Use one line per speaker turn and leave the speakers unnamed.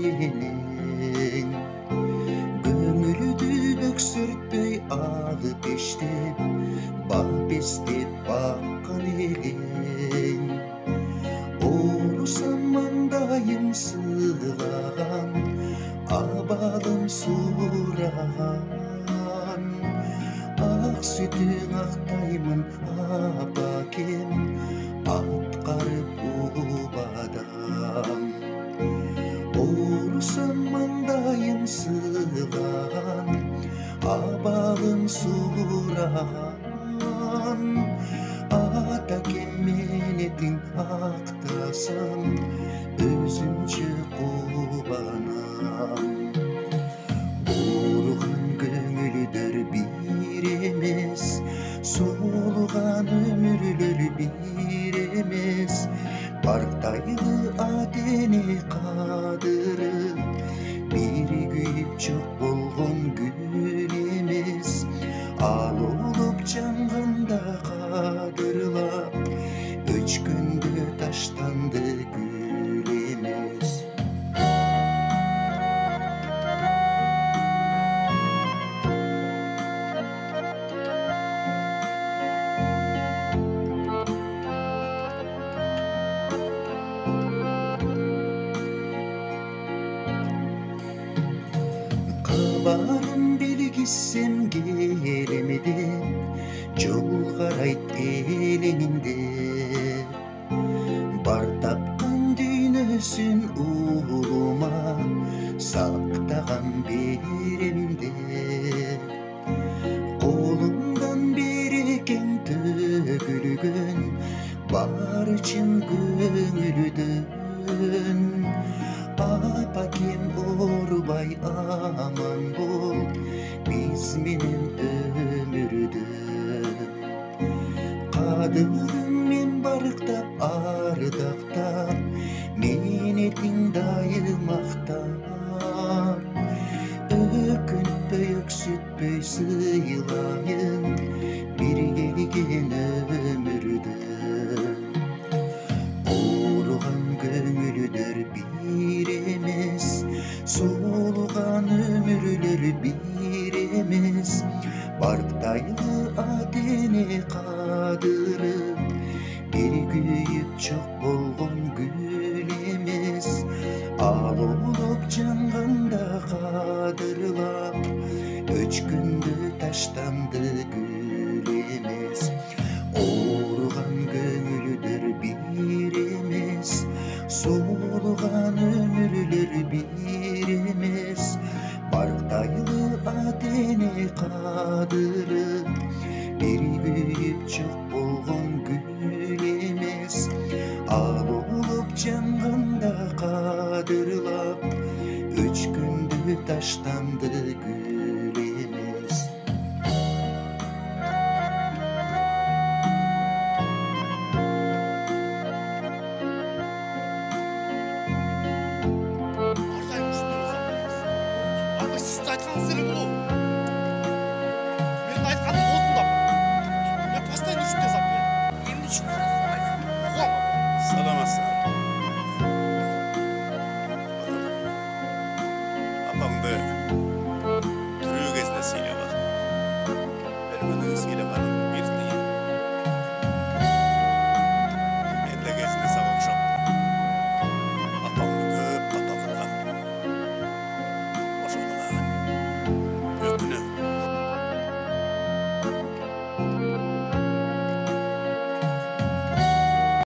elinin. Göңүлдү бөксөртпөй алып иштеп, бап издеп баккан элең. Оорусам маңдайым сыылаган, абалым сураган. Ак сүтүң актаймын апакем, аткарып убадам. Оорусам маңдайым сыылаган, абалым сураган. Атакем менетиң актасам, өзүмчө кубанам. Ооруган көңүлдөр бир эмес, соолуган өмүрлөр бир эмес. Бартайлы адене кадыры, бир күйүп жок болгон гүл эмес. Ал улуп жанганда кадырлап, өчкөндө таштанды гүл эмес. Кабарын билгизсем келемедим, жол карайт элеңиңде. Бар тапкан дүйнөсүн уулума, сактаган беремде. Колумдан берекең төгүлгөн, бар чын көңүлдөн. Апакем оорубай аман бол, биз менен өмүрдө. Кадырым мен барктап ардактап, менетиң дайым мактап. Өкүнтпөй өксүтпөй сыйлайын, бир келген өмүрдө. Ооруган көңүлдөр бир эмес, соолуган өмүрлөр бир эмес. Бартайлы адене кадырып, бир күйүп жок болгон гүл эмес. Ал улуп жанганда кадырлап, өчкөндө таштанды гүл эмес. Ооруган көңүлдөр бир эмес, соолуган өмүрлөр бир эмес. Бартайлы адене кадырып, бир күйүп жок болгон гүл эмес. Ал улуп жанганда кадырлап, өчкөндө таштанды гүл эмес.
Siz айтқаныңыз эле болобу? Менин айтканым болдун да. Я постоянно ушундай зат берем.
Эмне үчүн сурайсың?
Угам.
Саламатсыздар. Апамды тирүү кезинде сыйлап алып, өлгөндөн кийин сыйлабадым.